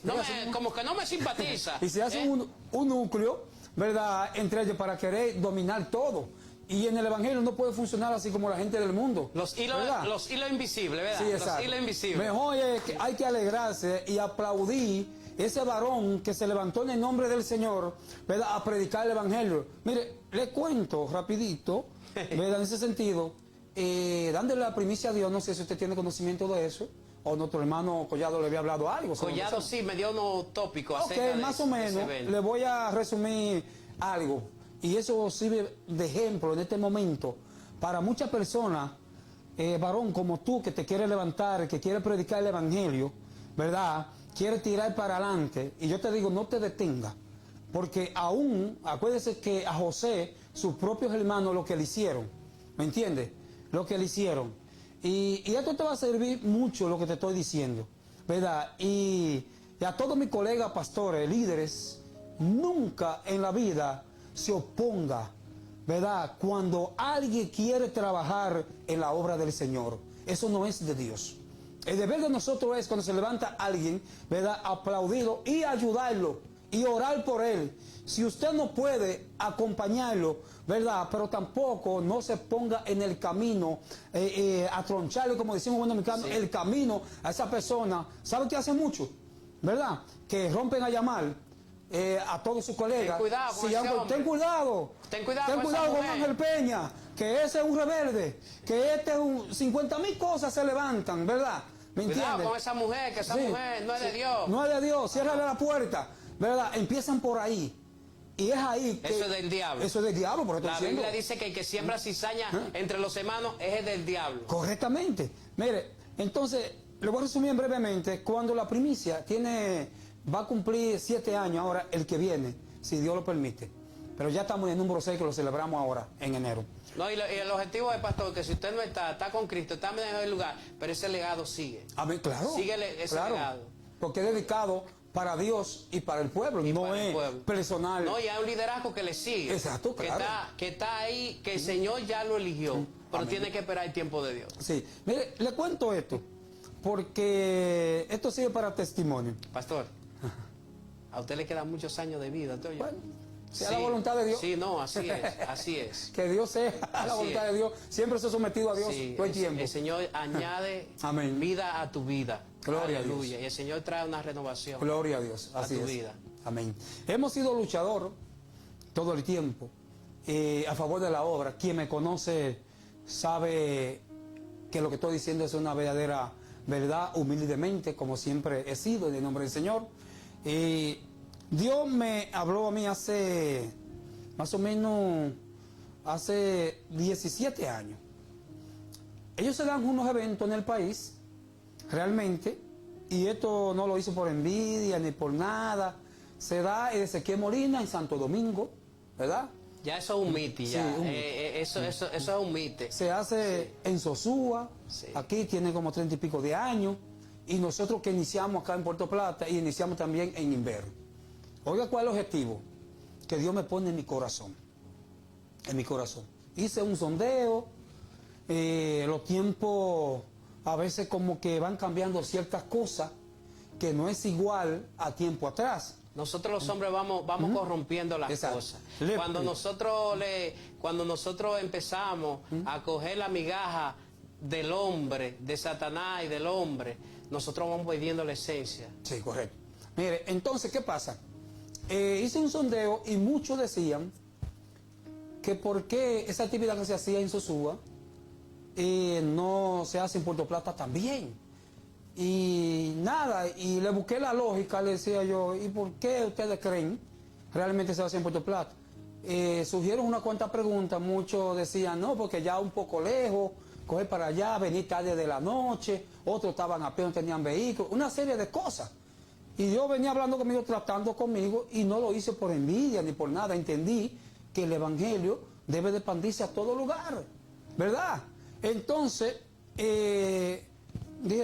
como que no me simpatiza. Y se hace un núcleo, ¿verdad?, entre ellos para querer dominar todo. Y en el evangelio no puede funcionar así como la gente del mundo. Los hilos invisibles, ¿verdad? Sí, exacto. Los hilos invisibles. Mejor es que hay que alegrarse y aplaudir ese varón que se levantó en el nombre del Señor, ¿verdad?, a predicar el evangelio. Mire, le cuento rapidito, ¿verdad?, en ese sentido, dándole la primicia a Dios, no sé si usted tiene conocimiento de eso, o nuestro hermano Collado le había hablado algo. Collado sí, me dio unos tópicos. Ok, más o menos, le voy a resumir algo. Y eso sirve de ejemplo en este momento para muchas personas, varón como tú, que te quiere levantar, que quiere predicar el evangelio, ¿verdad? Quiere tirar para adelante. Y yo te digo, no te detenga. Porque aún, acuérdese que a José, sus propios hermanos, lo que le hicieron, ¿me entiendes? Lo que le hicieron. Y esto te va a servir mucho lo que te estoy diciendo, ¿verdad? Y a todos mis colegas pastores, líderes, nunca en la vida se oponga, ¿verdad?, cuando alguien quiere trabajar en la obra del Señor. Eso no es de Dios. El deber de nosotros es, cuando se levanta alguien, ¿verdad?, aplaudirlo y ayudarlo y orar por él. Si usted no puede acompañarlo, ¿verdad?, pero tampoco no se ponga en el camino a troncharle, como decimos en buen dominicano, el camino a esa persona. ¿Sabe qué hace mucho? ¿Verdad? Que rompen a llamar a todos sus colegas. Ten cuidado con Ángel Peña, que ese es un rebelde, que este es un 50,000 cosas se levantan, ¿verdad? ¿Me entiendes? Cuidado con esa mujer, que esa mujer no es de Dios. No es de Dios, ciérrale la puerta, ¿verdad? Empiezan por ahí. Y es ahí que... Eso es del diablo. Eso es del diablo, por La Biblia dice que el que siembra cizaña entre los hermanos es el del diablo. Correctamente. Mire, entonces, le voy a resumir brevemente. Cuando la primicia va a cumplir 7 años ahora, el que viene, si Dios lo permite. pero ya estamos en el número 6 que lo celebramos ahora, en enero. No, y el objetivo es, pastor, que si usted no está con Cristo, está en el lugar, pero ese legado sigue. Amén, claro. Sigue ese legado. Porque es dedicado para Dios y para el pueblo, y no es personal. No, y hay un liderazgo que le sigue. Exacto, claro. Que está ahí, que el Señor ya lo eligió, pero amén, tiene que esperar el tiempo de Dios. Sí, mire, le cuento esto, porque esto sirve para testimonio. Pastor, a usted le quedan muchos años de vida, ¿te oye? Bueno, sea la voluntad de Dios. Sí, no, así es, así es. Que Dios sea la voluntad de Dios. Siempre se ha sometido a Dios todo el tiempo. El Señor añade amén, vida a tu vida. Gloria Aleluya. a Dios. Y el Señor trae una renovación. Gloria a Dios. Así a tu es. vida. Amén. Hemos sido luchador todo el tiempo a favor de la obra. Quien me conoce sabe que lo que estoy diciendo es una verdadera verdad, humildemente, como siempre he sido, en el nombre del Señor. Dios me habló a mí hace más o menos hace 17 años. Ellos se dan unos eventos en el país, realmente, y esto no lo hizo por envidia ni por nada. Se da en Ezequiel Molina, en Santo Domingo, ¿verdad? Ya eso es un miti, Sí, ya. Eso es un mite. Se hace en Sosúa, Sí. aquí tiene como 30 y pico de años, y nosotros que iniciamos acá en Puerto Plata y iniciamos también en Inverno. Oiga, ¿cuál es el objetivo? Que Dios me pone en mi corazón. En mi corazón. Hice un sondeo, los tiempos a veces como que van cambiando ciertas cosas, que no es igual a tiempo atrás. Nosotros los hombres vamos corrompiendo las exacto, cosas. Cuando nosotros empezamos a coger la migaja del hombre, de Satanás y del hombre, nosotros vamos perdiendo la esencia. Sí, correcto. Mire, entonces, ¿qué pasa? Hice un sondeo y muchos decían que por qué esa actividad que se hacía en Sosúa no se hace en Puerto Plata también. Y nada, y le busqué la lógica, le decía yo, ¿y por qué ustedes creen realmente se hace en Puerto Plata? Surgieron unas cuantas preguntas, muchos decían, no, porque ya un poco lejos, coger para allá, venir tarde de la noche, otros estaban a pie, no tenían vehículos, una serie de cosas. Y Dios venía hablando conmigo, tratando conmigo, y no lo hice por envidia ni por nada. Entendí que el Evangelio debe de expandirse a todo lugar, ¿verdad? Entonces, dije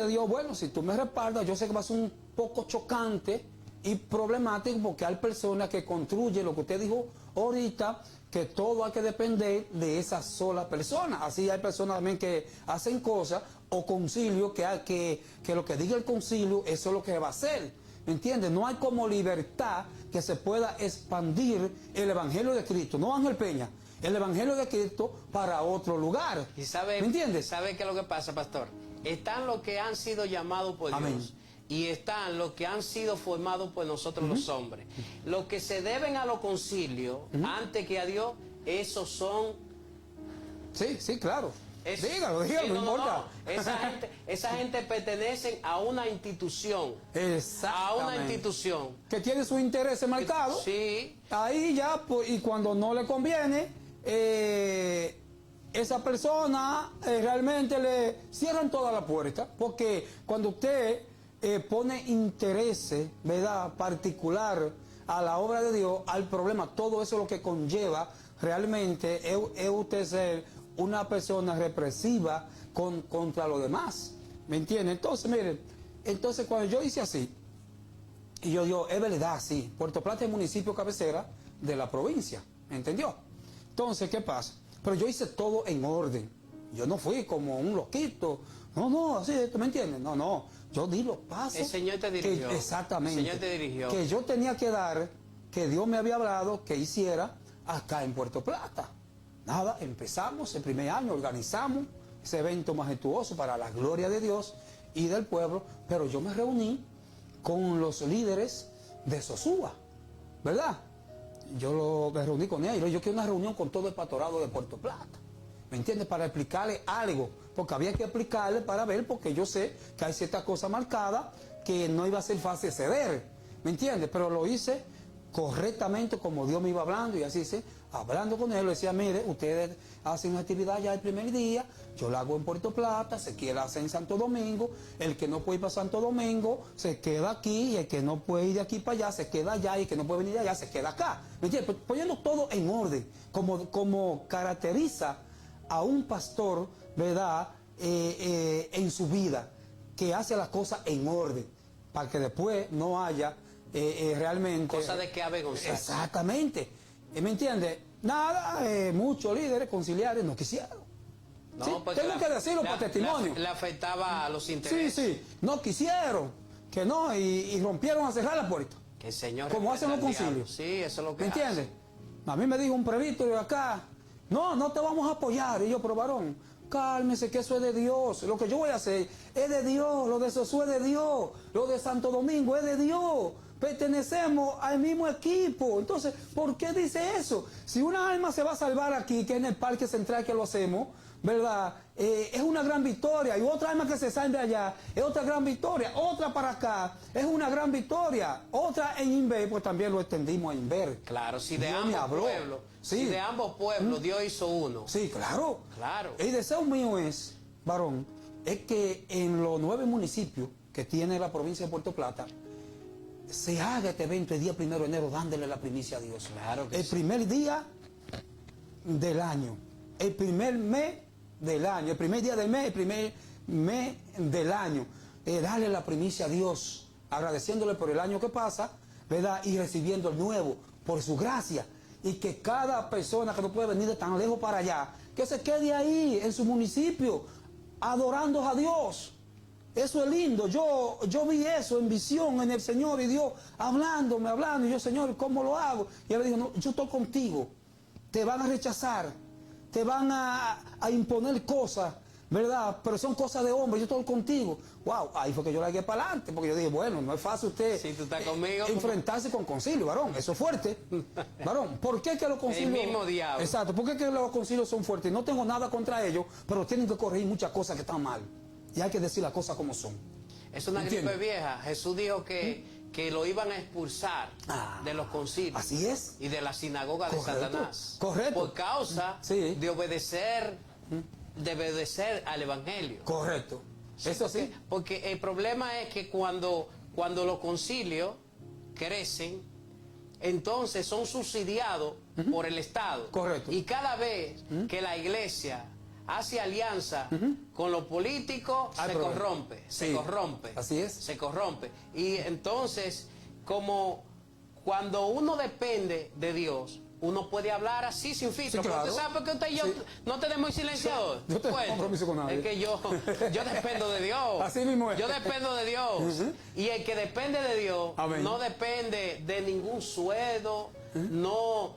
a Dios, bueno, si tú me respaldas, yo sé que va a ser un poco chocante y problemático, porque hay personas que construyen lo que usted dijo ahorita, que todo hay que depender de esa sola persona. Así hay personas también que hacen cosas, o concilio, que lo que diga el concilio, eso es lo que va a hacer. ¿Me entiendes? No hay como libertad que se pueda expandir el Evangelio de Cristo, no Ángel Peña, el Evangelio de Cristo para otro lugar. ¿Y sabe, ¿me entiendes? ¿Sabe qué es lo que pasa, pastor? Están los que han sido llamados por amén, Dios y están los que han sido formados por nosotros los hombres. Los que se deben a los concilios antes que a Dios, esos son... Sí, sí, claro. Dígalo, sí, no importa. Esa gente pertenecen a una institución. Exactamente. A una institución. Que tiene sus intereses marcados. Sí. Ahí ya, pues, y cuando no le conviene, esa persona realmente le cierran toda la puerta. Porque cuando usted pone intereses, ¿verdad?, particular a la obra de Dios, al problema, todo eso lo que conlleva realmente es usted ser una persona represiva contra los demás, ¿me entiende? Entonces, mire, entonces cuando yo hice así, y yo digo, es verdad, sí, Puerto Plata es municipio cabecera de la provincia, ¿me entendió? Entonces, ¿qué pasa? Pero yo hice todo en orden, yo no fui como un loquito, no, así, ¿me entiendes? No, yo di los pasos. El Señor te dirigió. Exactamente. El Señor te dirigió. Que yo tenía que dar, que Dios me había hablado que hiciera acá en Puerto Plata. Nada, empezamos el primer año, organizamos ese evento majestuoso para la gloria de Dios y del pueblo, pero yo me reuní con los líderes de Sosúa, ¿verdad? Me reuní con ellos, yo quiero una reunión con todo el pastorado de Puerto Plata, ¿me entiendes? Para explicarle algo, porque había que explicarle para ver, porque yo sé que hay ciertas cosas marcadas que no iba a ser fácil ceder, ¿me entiendes? Pero lo hice correctamente como Dios me iba hablando y así hice. hablando con él, le decía, mire, ustedes hacen una actividad ya el primer día, yo la hago en Puerto Plata, se queda hacer en Santo Domingo, el que no puede ir para Santo Domingo se queda aquí, y el que no puede ir de aquí para allá se queda allá, y el que no puede venir de allá se queda acá. ¿Me entiendes? Poniendo todo en orden, como caracteriza a un pastor, ¿verdad?, en su vida, que hace las cosas en orden, para que después no haya realmente... Cosa de que avergonzarse. Exactamente. ¿Me entiendes? Nada, muchos líderes conciliares no quisieron. No, ¿Sí? Tengo que decirlo para testimonio. Le afectaba a los intereses. Sí, no quisieron, que no, y rompieron a cerrar la puerta. Que el Señor... Como hacen los concilios. Sí, eso es lo que ¿Me entiendes? A mí me dijo un previto de acá, no te vamos a apoyar. Y yo, pero varón, cálmese, que eso es de Dios. Lo que yo voy a hacer es de Dios, lo de Josué es de Dios, lo de Santo Domingo es de Dios. Pertenecemos al mismo equipo. Entonces, ¿por qué dice eso? Si una alma se va a salvar aquí, que es en el Parque Central que lo hacemos, ¿verdad? Es una gran victoria. Y otra alma que se salve allá es otra gran victoria. Otra para acá es una gran victoria. Otra en Inver, pues también lo extendimos a Inver. Claro, si de Dios me ambos habló. pueblos, Sí. si de ambos pueblos Dios hizo uno. Sí, claro. Claro. El deseo mío es, varón, es que en los 9 municipios que tiene la provincia de Puerto Plata, se haga este evento el día 1 de enero dándole la primicia a Dios. Claro que el sí. primer día del año, el primer mes del año, el primer día del mes, el primer mes del año, darle la primicia a Dios, agradeciéndole por el año que pasa, ¿verdad? Y recibiendo el nuevo por su gracia. Y que cada persona que no puede venir de tan lejos para allá, que se quede ahí en su municipio, adorando a Dios. Eso es lindo. Yo vi eso en visión en el Señor, y Dios hablando, y yo, Señor, ¿cómo lo hago? Y él le dijo, no, yo estoy contigo. Te van a rechazar, te van a imponer cosas, ¿verdad? Pero son cosas de hombre, yo estoy contigo. Wow, ahí fue que yo la guié para adelante, porque yo dije, bueno, no es fácil usted Si tú estás conmigo, enfrentarse con concilio, varón, eso es fuerte. Varón, ¿por qué que los concilios... El mismo diablo. Exacto, ¿por qué que los concilios son fuertes? No tengo nada contra ellos, pero tienen que corregir muchas cosas que están mal. Y hay que decir las cosas como son. es una gripe ¿Entiendes? vieja. Jesús dijo que lo iban a expulsar de los concilios. Así es. Y de la sinagoga de Correcto, Satanás. correcto. Por causa Sí. de obedecer al Evangelio. Correcto. Eso sí. Porque el problema es que cuando los concilios crecen, entonces son subsidiados por el Estado. Correcto. Y cada vez que la iglesia hace alianza con los políticos, Hay se problema. corrompe, se Sí. corrompe. Así es. Se corrompe. Y entonces, como cuando uno depende de Dios, uno puede hablar así sin filtro. Sí, claro. Pero ¿usted sabe por qué usted y yo Sí. no tenemos silenciador? Yo tengo Bueno, compromiso con nadie. es que yo dependo de Dios. Así mismo es. Yo dependo de Dios. Y el que depende de Dios Amén. no depende de ningún sueldo, no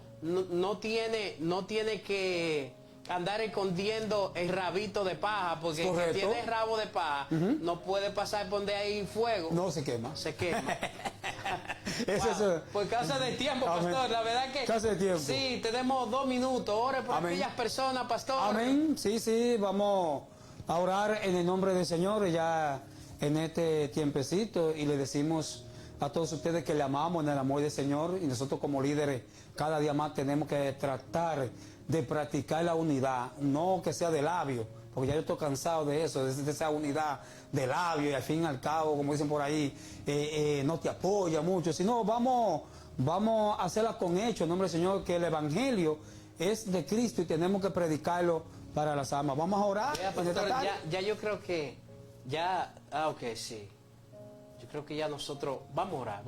tiene que andar escondiendo el rabito de paja, porque el que Correcto. tiene rabo de paja no puede pasar por donde hay fuego. No se quema. Se quema. Eso es, Wow. Por causa del tiempo, Amén. pastor. La verdad que Causa de tiempo. sí, tenemos 2 minutos. Ore por Amén. aquellas personas, pastor. Amén. Sí, vamos a orar en el nombre del Señor ya en este tiempecito, y le decimos a todos ustedes que le amamos en el amor del Señor, y nosotros como líderes cada día más tenemos que tratar de practicar la unidad, no que sea de labio, porque ya yo estoy cansado de eso, de esa unidad de labio, y al fin y al cabo, como dicen por ahí, no te apoya mucho, sino vamos a hacerla con hechos, en nombre del Señor, que el Evangelio es de Cristo y tenemos que predicarlo para las almas. Vamos a orar. Ya, pastor, ya yo creo que ok, sí. Yo creo que ya nosotros vamos a orar.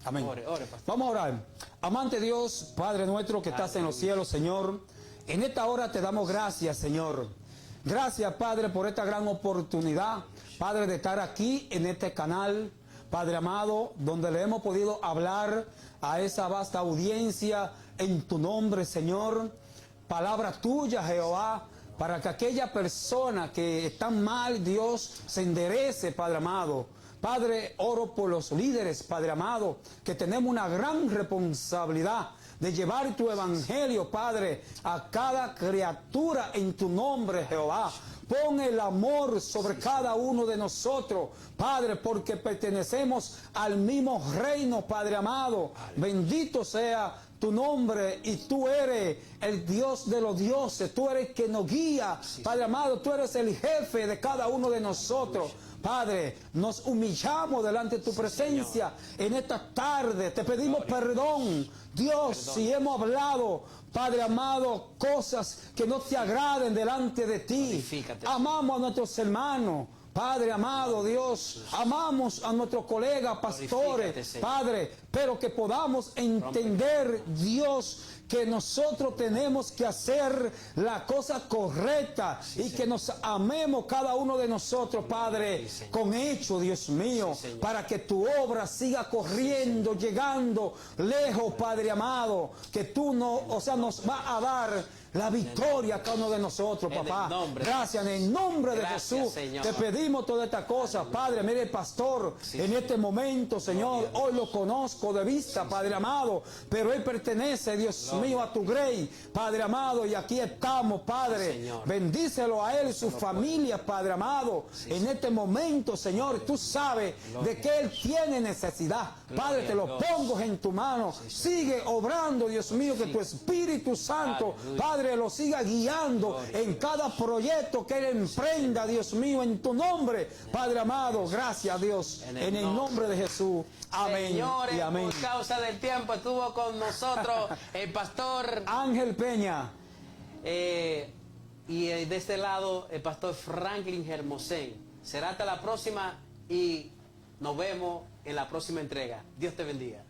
Amén. Ore, pastor. Vamos a orar. Amante Dios, Padre nuestro que estás en los cielos, Señor, en esta hora te damos gracias, Señor. Gracias, Padre, por esta gran oportunidad, Padre, de estar aquí en este canal, Padre amado, donde le hemos podido hablar a esa vasta audiencia en tu nombre, Señor. Palabra tuya, Jehová, para que aquella persona que está mal, Dios, se enderece, Padre amado. Padre, oro por los líderes, Padre amado, que tenemos una gran responsabilidad de llevar tu evangelio, Padre, a cada criatura en tu nombre, Jehová. Pon el amor sobre cada uno de nosotros, Padre, porque pertenecemos al mismo reino, Padre amado. Bendito sea tu nombre y tú eres el Dios de los dioses, tú eres el que nos guía, Padre amado, tú eres el jefe de cada uno de nosotros. Padre, nos humillamos delante de tu presencia en esta tarde. Te pedimos perdón, Dios, si hemos hablado, Padre amado, cosas que no te agraden delante de ti. Amamos a nuestros hermanos. Padre amado, Dios, amamos a nuestros colegas pastores, Padre, pero que podamos entender, Dios, que nosotros tenemos que hacer la cosa correcta y que nos amemos cada uno de nosotros, Padre, con hecho, Dios mío, para que tu obra siga corriendo, llegando lejos, Padre amado, que tú nos va a dar la victoria a cada uno de nosotros, papá. Gracias, en el nombre de Jesús. Te pedimos todas estas cosas, Padre. Mire, pastor, en este momento, Señor, hoy lo conozco de vista, Padre amado, pero él pertenece, Dios mío, a tu grey, Padre amado, y aquí estamos, Padre. Bendícelo a él y su familia, Padre amado. En este momento, Señor, tú sabes de que él tiene necesidad. Padre, te lo pongo en tu mano. Sigue obrando, Dios mío, que tu Espíritu Santo, Padre, lo siga guiando en cada proyecto que él emprenda, Dios mío, en tu nombre, Padre amado. Gracias, Dios, en el nombre de Jesús. Amén. Señores, y amén. por causa del tiempo estuvo con nosotros el pastor Ángel Peña. Y de este lado el pastor Franklin Hermosén. Será hasta la próxima y nos vemos en la próxima entrega. Dios te bendiga.